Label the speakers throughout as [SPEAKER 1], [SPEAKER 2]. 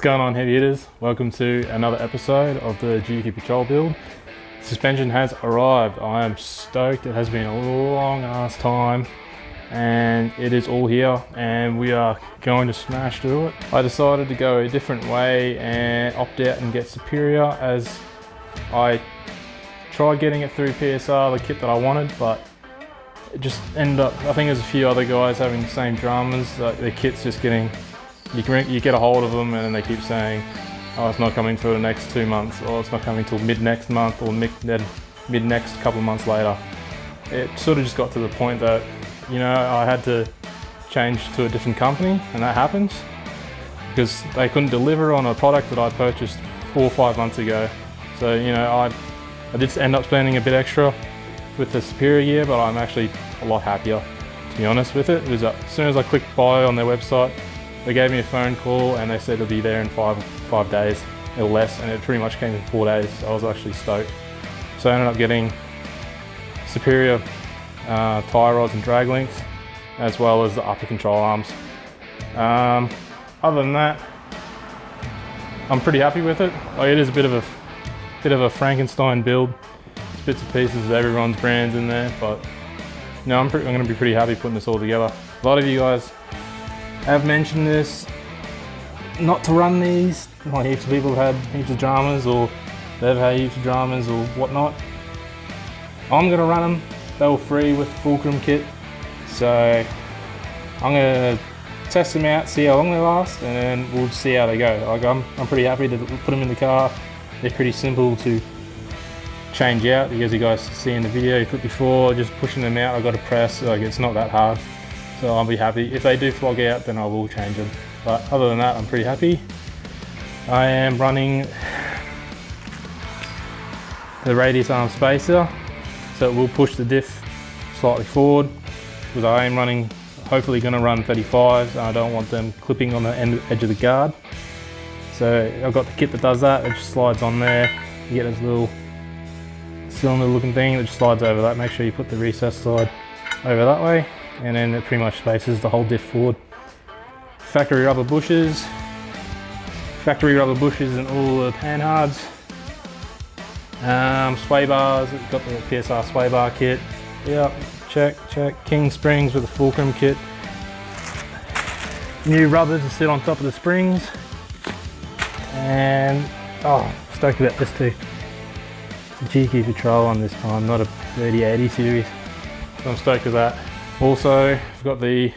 [SPEAKER 1] What's going on, heavy hitters? Welcome to another episode of the EP.12 build. Suspension has arrived. I am stoked. It has been a long ass time and it is all here and we are going to smash through it. I decided to go a different way and opt out and get Superior, as I tried getting it through PSR, the kit that I wanted, but it just ended up, I think there's a few other guys having the same dramas. Their kit's just getting, you get a hold of them and then they keep saying, oh, it's not coming for the next 2 months, or it's not coming till mid next month, or mid next couple of months later. It sort of just got to the point that, you know, I had to change to a different company, and that happens because they couldn't deliver on a product that I purchased 4 or 5 months ago. So, you know, I did end up spending a bit extra with the Superior gear, but I'm actually a lot happier, to be honest with it. Because as soon as I clicked buy on their website, they gave me a phone call and they said it'll be there in five days or less, and it pretty much came in 4 days. So I was actually stoked. So I ended up getting Superior tie rods and drag links, as well as the upper control arms. Other than that, I'm pretty happy with it. Like, it is a bit of a Frankenstein build. There's bits and pieces of everyone's brands in there, but no, I'm going to be pretty happy putting this all together. A lot of you guys have mentioned this, not to run these. Like, heaps of people have had heaps of dramas, or they've had heaps of dramas or whatnot. I'm going to run them. They were free with the Fulcrum kit, so I'm going to test them out, see how long they last, and then we'll see how they go. Like, I'm pretty happy to put them in the car. They're pretty simple to change out, as you guys see in the video you put before. Just pushing them out, I've got to press, like, it's not that hard. So I'll be happy. If they do flog out, then I will change them. But other than that, I'm pretty happy. I am running the radius arm spacer, so it will push the diff slightly forward, because I am running, hopefully going to run 35s, and I don't want them clipping on the edge of the guard. So I've got the kit that does that. It just slides on there. You get this little cylinder looking thing that just slides over that. Make sure you put the recess side over that way, and then it pretty much spaces the whole diff forward. Factory rubber bushes and all the panhards. Sway bars, got the PSR sway bar kit. Yep, check. King springs with the Fulcrum kit. New rubbers to sit on top of the springs. And, oh, stoked about this too. It's a GQ Patrol on this time, not a 3080 series. So I'm stoked with that. Also, I've got the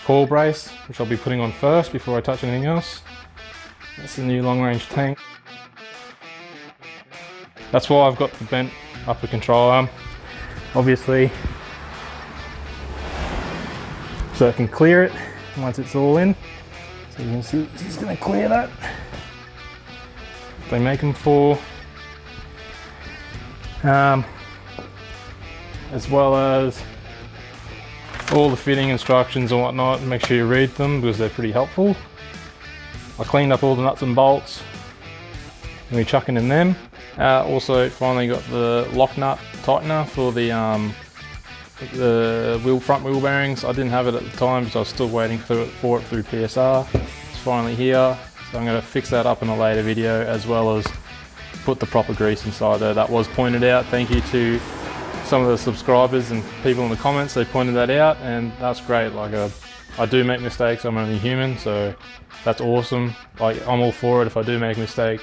[SPEAKER 1] Coil Brace, which I'll be putting on first before I touch anything else. That's the new long range tank. That's why I've got the bent upper control arm, obviously, so I can clear it once it's all in. So you can see it's just going to clear that. They make them for, as well as all the fitting instructions and whatnot. Make sure you read them because they're pretty helpful. I cleaned up all the nuts and bolts and we're chucking in them. Also finally got the lock nut tightener for the front wheel bearings. I didn't have it at the time because I was still waiting for it through PSR. It's finally here, so I'm going to fix that up in a later video, as well as put the proper grease inside there. That was pointed out. Thank you to some of the subscribers and people in the comments. They pointed that out, and that's great. Like, I do make mistakes, I'm only human, so that's awesome. Like, I'm all for it. If I do make a mistake,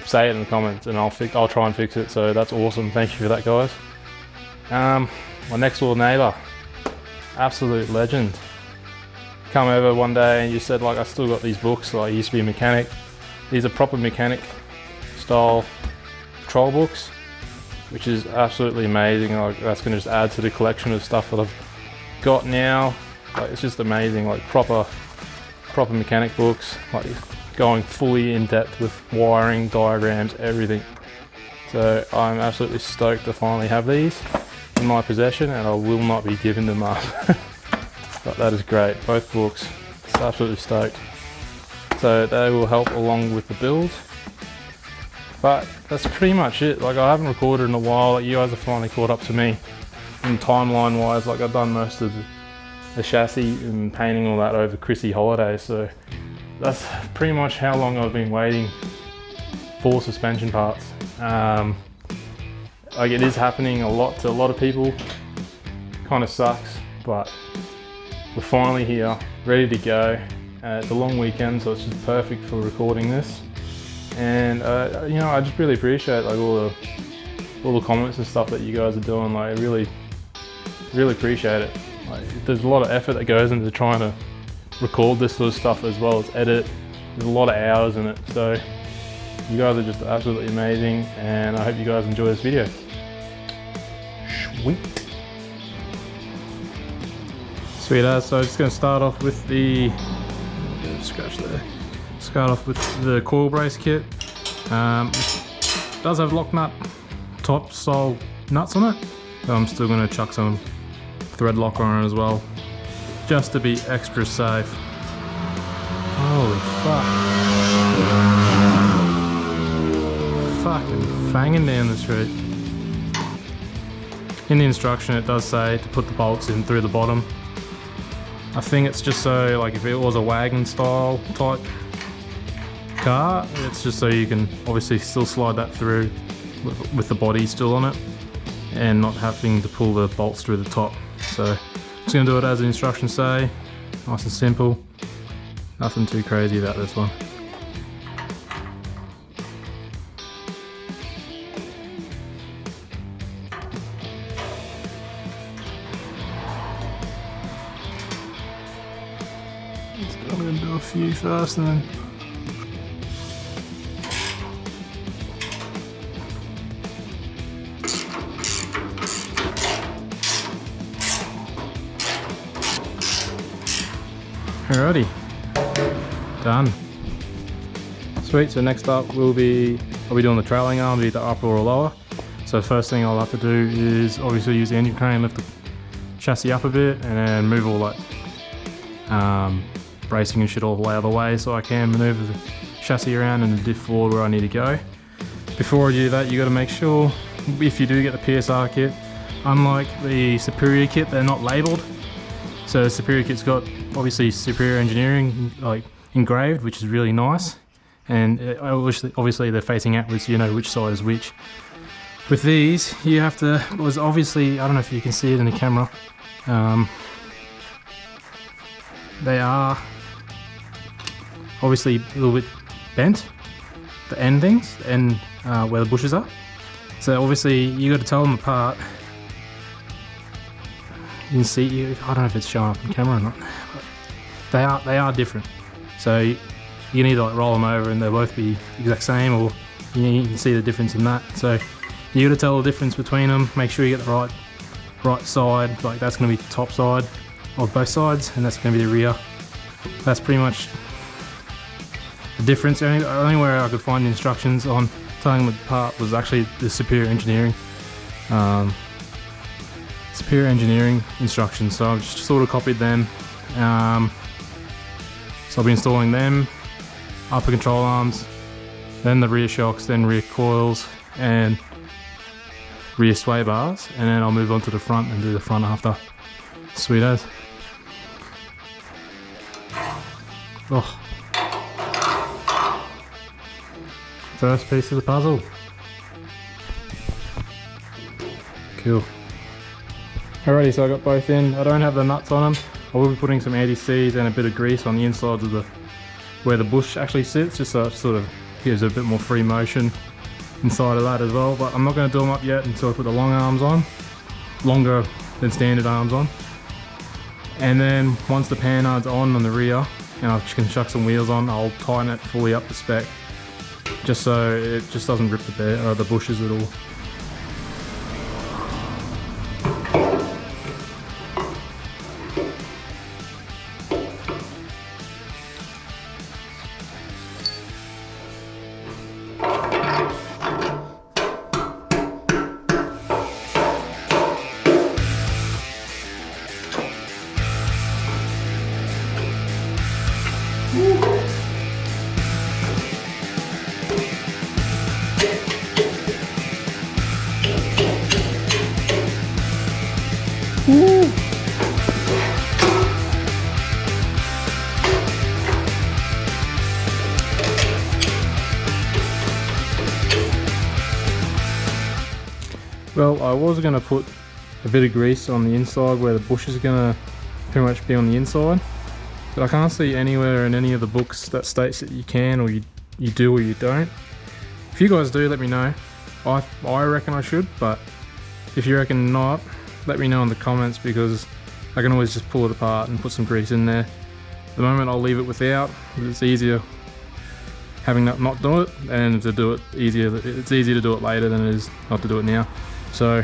[SPEAKER 1] say it in the comments and I'll try and fix it. So that's awesome. Thank you for that, guys. My next door neighbor, absolute legend, come over one day and you said, like, I still got these books. Like, I used to be a mechanic. These are proper mechanic style patrol books, which is absolutely amazing. Like, that's going to just add to the collection of stuff that I've got now. Like, it's just amazing. Like, proper mechanic books, like going fully in depth with wiring, diagrams, everything. So I'm absolutely stoked to finally have these in my possession, and I will not be giving them up. But that is great, both books. It's absolutely stoked. So they will help along with the build. But that's pretty much it. Like, I haven't recorded in a while. Like, you guys have finally caught up to me, and timeline wise, like, I've done most of the chassis and painting all that over Chrissy holidays. So that's pretty much how long I've been waiting for suspension parts. Like, it is happening a lot to a lot of people. Kind of sucks, but we're finally here, ready to go. It's a long weekend, so it's just perfect for recording this. And you know, I just really appreciate like all the comments and stuff that you guys are doing. Like, I really appreciate it. Like, there's a lot of effort that goes into trying to record this sort of stuff, as well as edit. There's a lot of hours in it, so you guys are just absolutely amazing, and I hope you guys enjoy this video. Sweet. Sweet as. So I'm just going to start off with the scratch there. Start off with the Coil Brace Kit. It does have lock nut top style nuts on it, but I'm still going to chuck some thread locker on it as well, just to be extra safe. Holy fuck. Fucking fanging down the street. In the instruction it does say to put the bolts in through the bottom. I think it's just so, like, if it was a wagon style type car, it's just so you can obviously still slide that through with the body still on it, and not having to pull the bolts through the top. So I'm just going to do it as the instructions say, nice and simple, nothing too crazy about this one. I'm going to do a few first and then alrighty, done. Sweet. So next up I'll be doing the trailing arm, either upper or lower. So the first thing I'll have to do is obviously use the engine crane, lift the chassis up a bit, and then move all that bracing and shit all the way out of the way, so I can maneuver the chassis around and the diff forward where I need to go. Before I do that, you got to make sure, if you do get the PSR kit, unlike the Superior kit, they're not labelled. So the Superior kit's got obviously Superior Engineering like engraved, which is really nice, and obviously they're facing outwards, so you know which side is which. With these, you have to, was obviously, I don't know if you can see it in the camera, they are obviously a little bit bent, the end things, and where the bushes are. So obviously you got to tell them apart. You can see, I don't know if it's showing up on camera or not, but they are different. So you can either like roll them over and they'll both be exact same, or you can see the difference in that. So you got to tell the difference between them. Make sure you get the right side, like that's going to be the top side of both sides, and that's going to be the rear. That's pretty much the difference. The only way I could find the instructions on telling them apart was actually the Superior Engineering instructions. So I've just sort of copied them. So I'll be installing them, upper control arms, then the rear shocks, then rear coils and rear sway bars, and then I'll move on to the front and do the front after. Sweet as. Oh. First piece of the puzzle. Cool. Alrighty, so I got both in. I don't have the nuts on them. I will be putting some anti-seize and a bit of grease on the insides of where the bush actually sits, just so it sort of gives a bit more free motion inside of that as well. But I'm not going to do them up yet until I put the long arms on, longer than standard arms on. And then once the panhard's on the rear, and I can chuck some wheels on, I'll tighten it fully up to spec, just so it just doesn't rip the bushes at all. Well, I was going to put a bit of grease on the inside where the bush is going to pretty much be on the inside, but I can't see anywhere in any of the books that states that you can, or you do or you don't. If you guys do, let me know. I reckon I should, but if you reckon not, let me know in the comments, because I can always just pull it apart and put some grease in there. At the moment I'll leave it without, but it's easier having not do it, and to do it easier. It's easier to do it later than it is not to do it now. So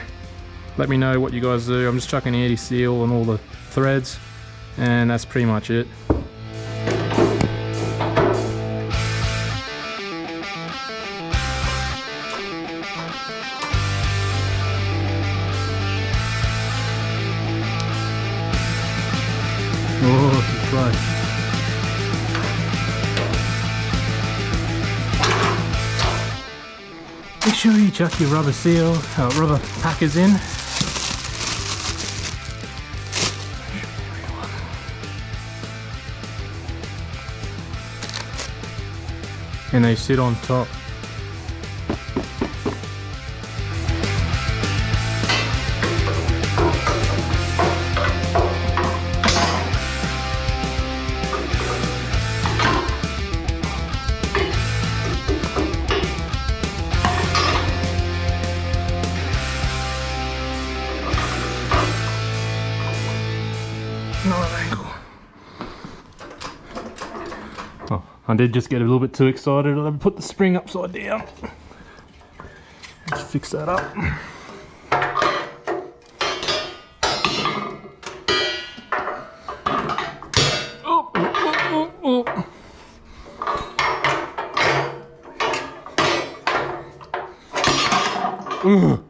[SPEAKER 1] let me know what you guys do. I'm just chucking anti-seal on all the threads, and that's pretty much it. Oh, it's close. Make sure you chuck your rubber packers in. And they sit on top. Oh, I did just get a little bit too excited and I put the spring upside down. Let's fix that up. Oh, oh, oh, oh.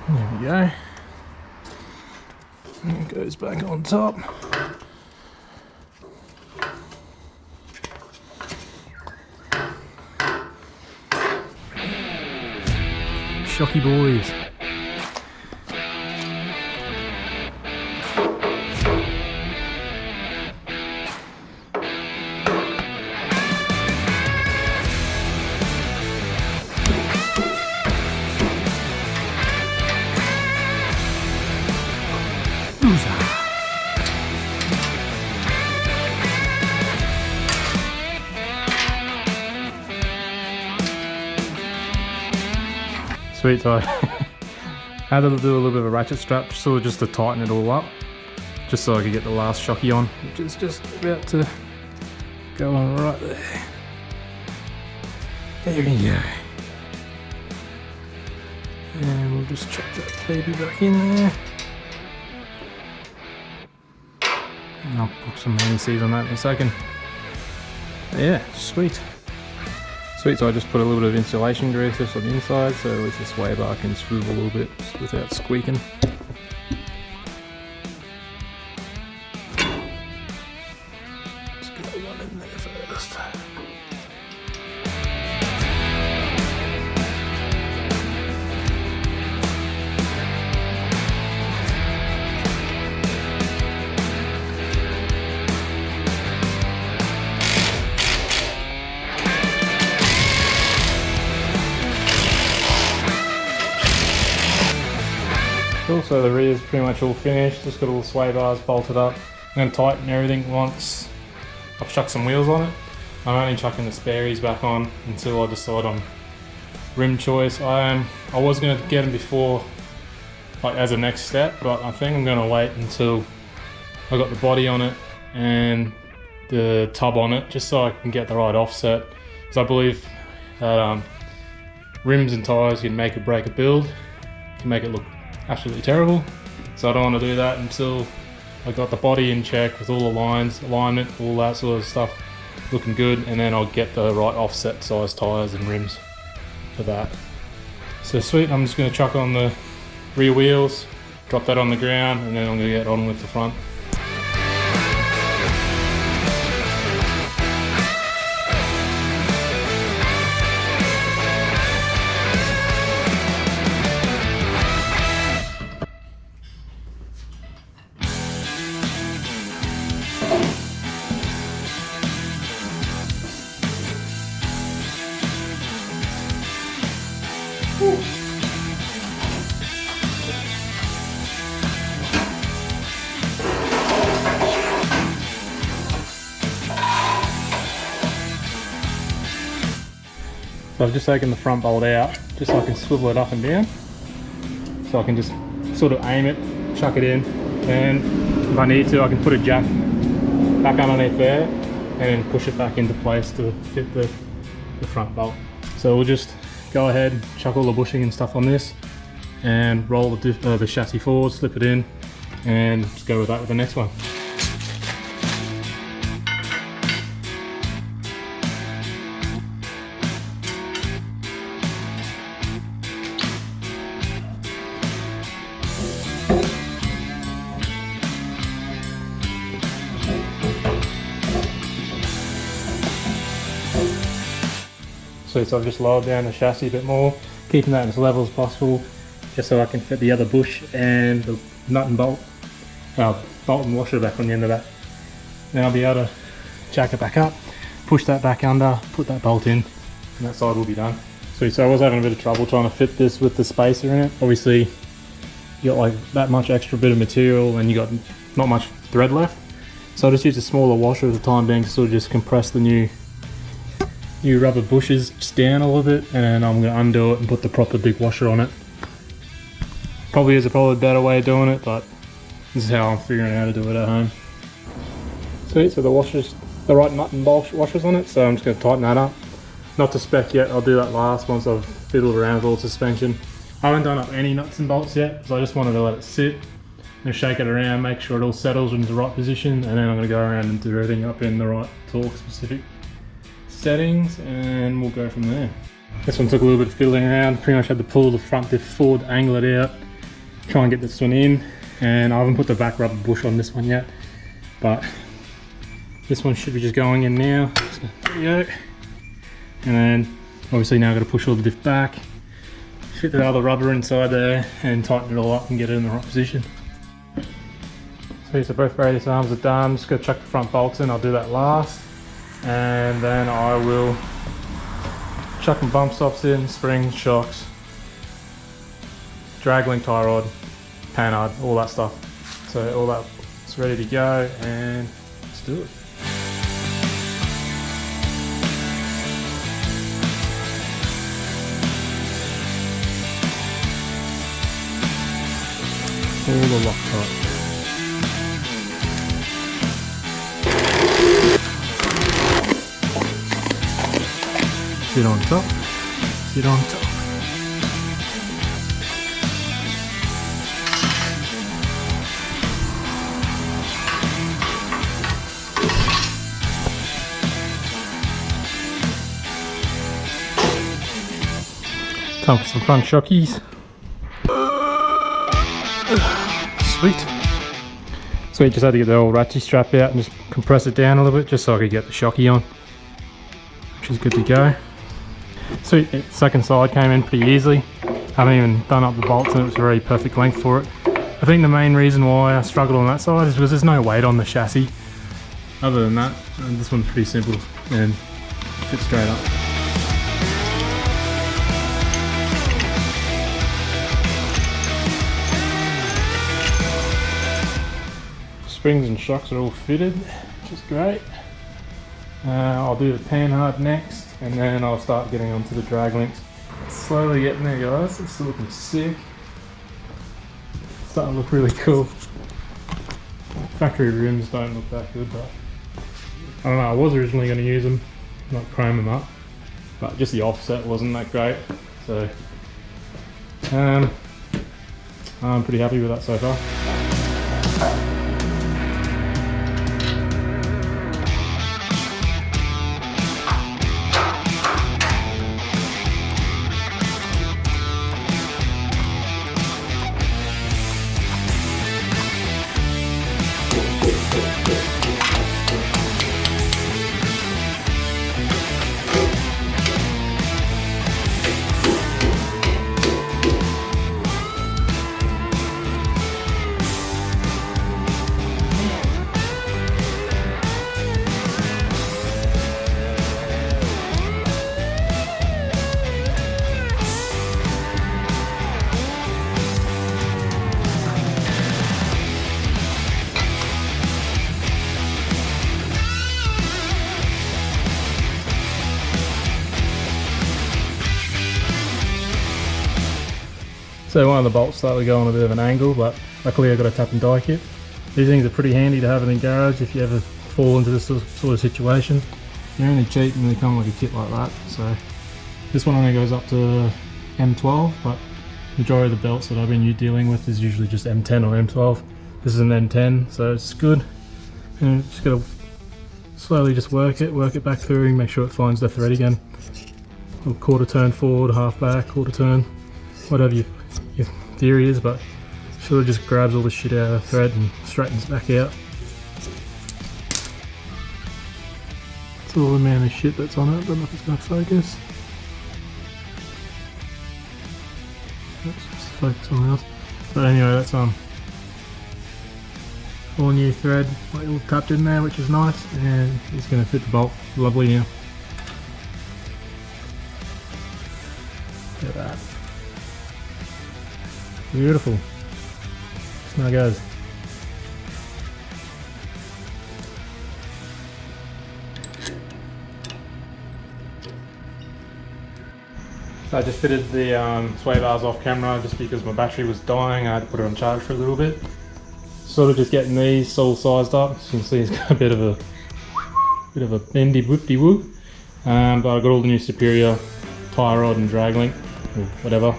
[SPEAKER 1] There we go. And it goes back on top. Shocky boys. Sweet, so I had to do a little bit of a ratchet strap sort of just to tighten it all up, just so I could get the last shocky on, which is just about to go on right there. There we go. And we'll just chuck that baby back in there. And I'll put some anti-seize on that in a second. Yeah, sweet. Sweet, so I just put a little bit of insulation grease just on the inside, so at least the sway bar can swivel a little bit without squeaking. Just get one in there first. Cool, so the rear is pretty much all finished, just got all the sway bars bolted up. I'm going to tighten everything once I've chucked some wheels on it. I'm only chucking the spares back on until I decide on rim choice. I was going to get them before, like as a next step, but I think I'm going to wait until I got the body on it and the tub on it, just so I can get the right offset. Because I believe that rims and tyres can make or break a build, can make it look absolutely terrible, so I don't want to do that until I got the body in check with all the lines, alignment, all that sort of stuff looking good, and then I'll get the right offset size tyres and rims for that. So sweet, I'm just going to chuck on the rear wheels, drop that on the ground, and then I'm going to get on with the front. So I've just taken the front bolt out, just so I can swivel it up and down. So I can just sort of aim it, chuck it in, and if I need to, I can put a jack back underneath there and then push it back into place to fit the front bolt. So we'll just go ahead, chuck all the bushing and stuff on this, and roll the chassis forward, slip it in, and just go with that with the next one. So I've just lowered down the chassis a bit more, keeping that as level as possible, just so I can fit the other bush and the nut and bolt and washer back on the end of that. Then I'll be able to jack it back up, push that back under, put that bolt in, and that side will be done. So I was having a bit of trouble trying to fit this with the spacer in it. Obviously, you got like that much extra bit of material and you got not much thread left. So I just used a smaller washer at the time being to sort of just compress the new rubber bushes just down a little bit, and then I'm going to undo it and put the proper big washer on it. Probably is a better way of doing it, but this is how I'm figuring out how to do it at home. See, so the washer's the right nut and bolt washers on it, so I'm just going to tighten that up. Not to spec yet, I'll do that last once I've fiddled around with all the suspension. I haven't done up any nuts and bolts yet, because I just wanted to let it sit and shake it around, make sure it all settles into the right position, and then I'm going to go around and do everything up in the right torque specific settings, and we'll go from there. This one took a little bit of fiddling around, pretty much had to pull the front diff forward, angle it out, try and get this one in, and I haven't put the back rubber bush on this one yet, but this one should be just going in now. There we go. And then obviously now I've got to push all the diff back, fit the other rubber inside there, and tighten it all up and get it in the right position. So both radius arms are done, just got to chuck the front bolts in, I'll do that last. And then I will chuck some bump stops in, springs, shocks, drag link tie rod, panhard, all that stuff. So all that's ready to go, and let's do it. All the Loctite. Sit on top, sit on top. Time for some front shockies. Sweet. Sweet, just had to get the old ratchet strap out and just compress it down a little bit just so I could get the shocky on, which is good to go. Sweet, second side came in pretty easily. Haven't even done up the bolts and it was a very perfect length for it. I think the main reason why I struggled on that side is because there's no weight on the chassis. Other than that, this one's pretty simple and fits straight up. Springs and shocks are all fitted, which is great. I'll do the panhard next, and then I'll start getting onto the drag links. Slowly getting there, guys. It's still looking sick. It's starting to look really cool. Factory rims don't look that good, but I don't know, I was originally going to use them, not chrome them up, but just the offset wasn't that great, so I'm pretty happy with that so far. So one of the bolts started to go on a bit of an angle, but luckily I got a tap and die kit. These things are pretty handy to have in the garage if you ever fall into this sort of situation. They're only cheap and they come with a kit like that. So this one only goes up to M12, but majority of the belts that I've been dealing with is usually just M10 or M12. This is an M10, so it's good. And just gotta slowly just work it back through and make sure it finds the thread again. A quarter turn forward, half back, quarter turn, whatever your theory is, but sort of just grabs all the shit out of the thread and straightens it back out. That's all the amount of shit that's on it. I don't know if it's going to focus. Let's just focus on else. But anyway, that's all new thread, like all tapped in there, which is nice, and it's going to fit the bolt lovely now. Look at that. Beautiful. Now goes. So I just fitted the sway bars off camera just because my battery was dying. I had to put it on charge for a little bit. Sort of just getting these all sized up. As you can see, it's got a bit of a bendy whoopty whoop. But I got all the new Superior tie rod and drag link, or whatever.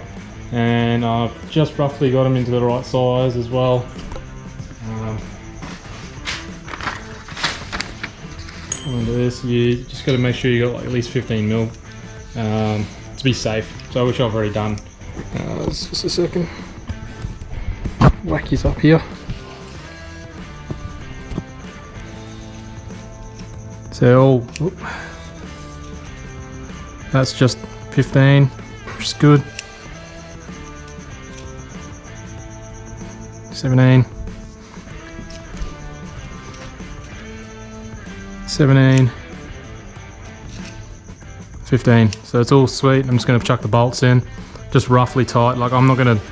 [SPEAKER 1] And I've just roughly got them into the right size as well. Under this, you just got to make sure you got like at least 15 mil to be safe. So which I've already done. Just a second. Whack these up here. So that's just 15, which is good. 17, 17, 15. So it's all sweet. I'm just going to chuck the bolts in, just roughly tight. Like I'm not going to,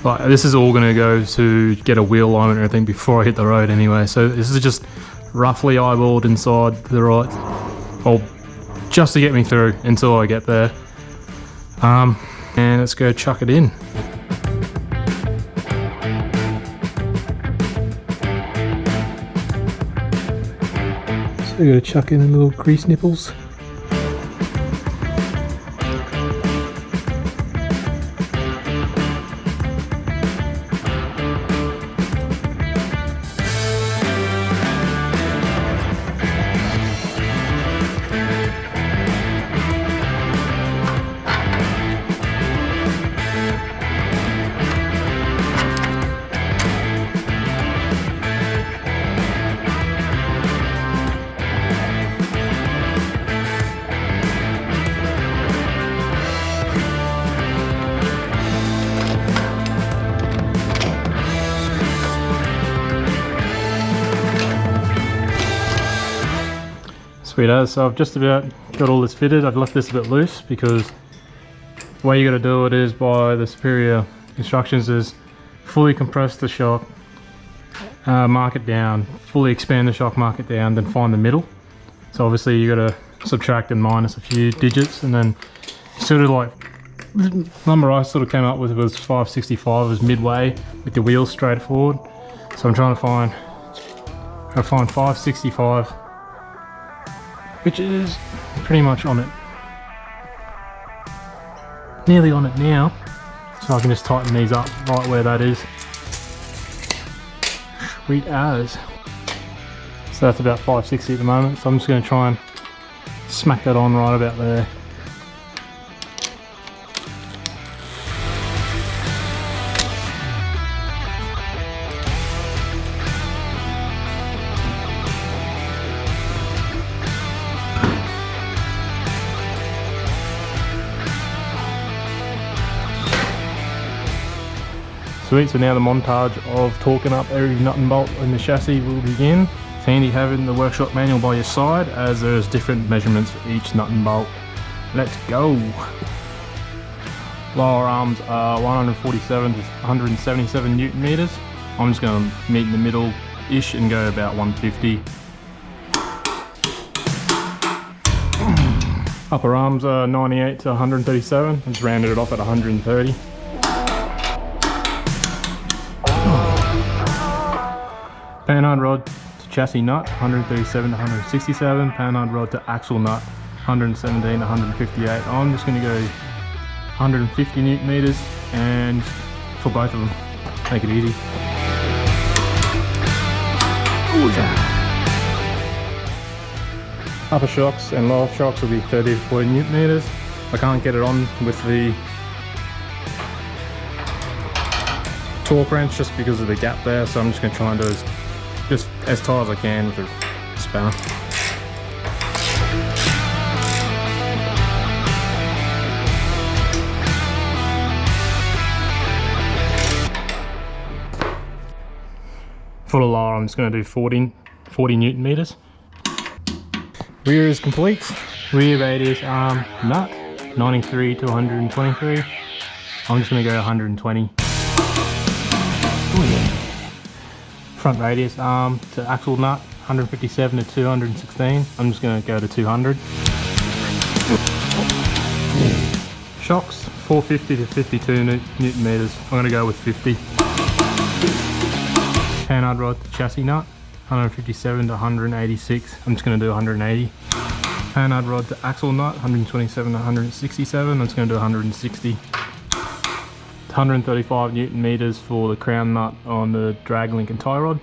[SPEAKER 1] like this is all going to go to get a wheel alignment and everything before I hit the road anyway. So this is just roughly eyeballed inside the right, or just to get me through until I get there. And let's go chuck it in. So we're going to chuck in the little grease nipples. Sweet as. So I've just about got all this fitted. I've left this a bit loose because the way you got to do it is by the Superior instructions is fully compress the shock, mark it down, fully expand the shock, mark it down, then find the middle. So obviously you got to subtract and minus a few digits, and then sort of like the number I sort of came up with was 565. It was midway with the wheels straight forward. So I'm trying to find 565, which is pretty much on it. Nearly on it now. So I can just tighten these up right where that is. Sweet as. So that's about 560 at the moment. So I'm just going to try and smack that on right about there. Sweet, so now the montage of torquing up every nut and bolt in the chassis will begin. It's handy having the workshop manual by your side as there's different measurements for each nut and bolt. Let's go! Lower arms are 147 to 177 Newton meters. I'm just going to meet in the middle-ish and go about 150. Upper arms are 98 to 137. I just rounded it off at 130. Panhard rod to chassis nut, 137 to 167. Panhard rod to axle nut, 117 to 158. I'm just going to go 150 newton meters and for both of them, make it easy. Ooh, yeah. Upper shocks and lower shocks will be 30 to 40 newton meters. I can't get it on with the torque wrench just because of the gap there, so I'm just going to try and do just as tight as I can with the spanner. For the lower, I'm just going to do 40 newton meters. Rear is complete. Rear radius arm nut, 93 to 123. I'm just going to go 120. Oh yeah. Front radius arm to axle nut, 157 to 216. I'm just going to go to 200. Shocks, 450 to 52 newton meters. I'm going to go with 50. Panhard rod to chassis nut, 157 to 186. I'm just going to do 180. Panhard rod to axle nut, 127 to 167. I'm just going to do 160. 135 newton meters for the crown nut on the drag link and tie rod.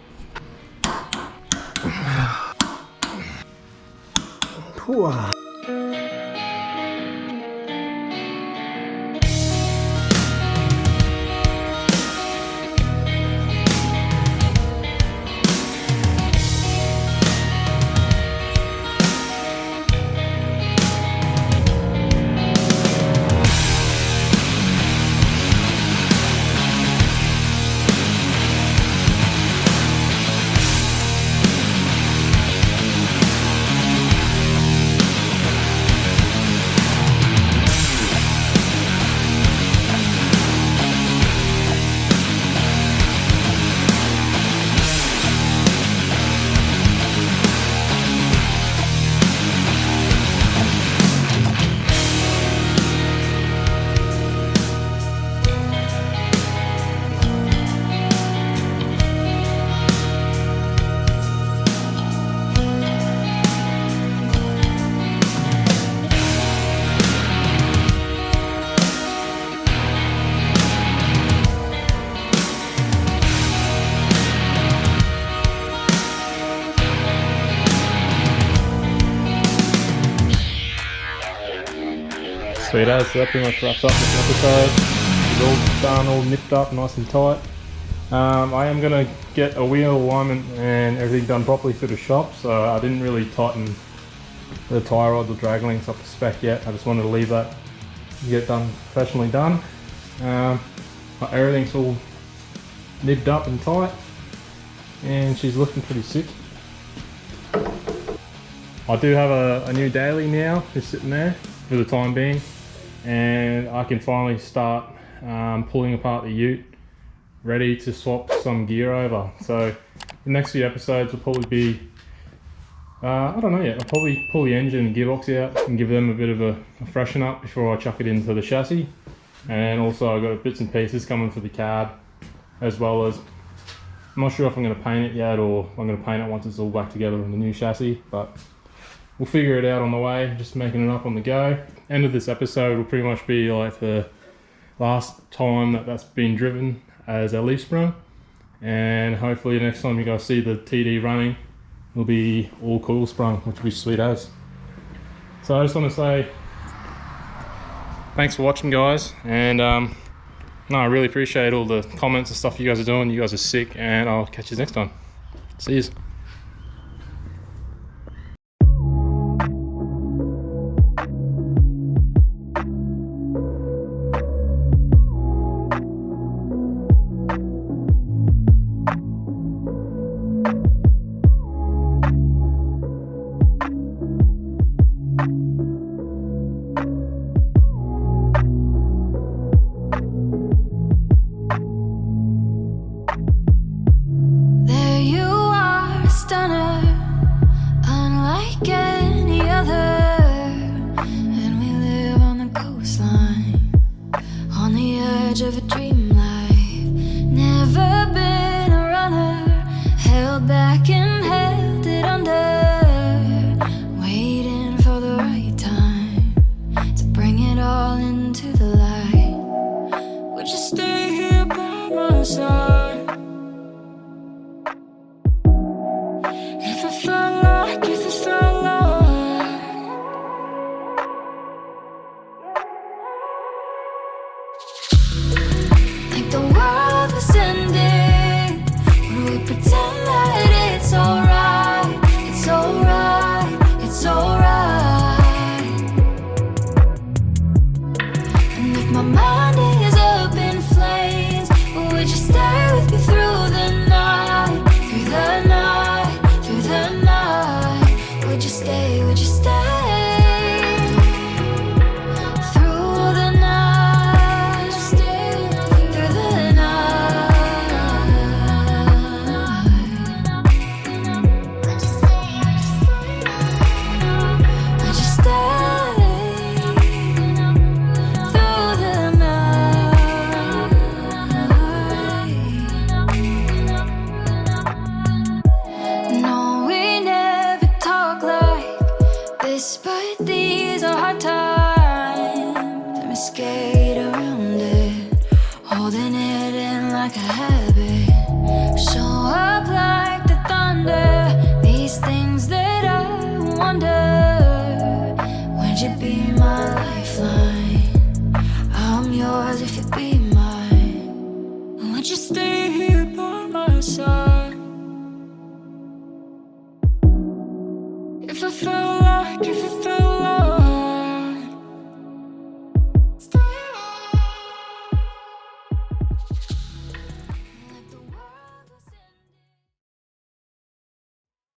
[SPEAKER 1] Sweet as, so that pretty much wraps up this episode. It's all done, all nipped up, nice and tight. I am going to get a wheel alignment and everything done properly through the shop, so I didn't really tighten the tie rods or drag links up to spec yet. I just wanted to leave that to get done professionally done. Everything's all nibbed up and tight, and she's looking pretty sick. I do have a new daily now, just sitting there for the time being, and I can finally start pulling apart the ute, ready to swap some gear over. So the next few episodes will probably be, I don't know yet, I'll probably pull the engine and gearbox out and give them a bit of a freshen up before I chuck it into the chassis. And also I've got bits and pieces coming for the cab, as well as, I'm not sure if I'm going to paint it yet or I'm going to paint it once it's all back together in the new chassis, but we'll figure it out on the way, just making it up on the go. End of this episode will pretty much be like the last time that's been driven as a leaf sprung, and hopefully next time you guys see the TD running, it'll be all coil sprung, which will be sweet as. So I just want to say thanks for watching, guys, and no, I really appreciate all the comments and stuff you guys are doing. You guys are sick, and I'll catch you next time. See yous.
[SPEAKER 2] Of a dream life, never been a runner, held back into the light? Would you stay here by my side? If it felt like like the world was ending, would we pretend that it's alright? It's alright, it's alright. And if my mind is up in flames, would you stay with me through the night? Through the night, through the night. Would you stay, would you stay? Through the night, through the but these are hard times. Let me skate around it, holding it in like a habit. Show up like the thunder, these things that I wonder. Would you be my light?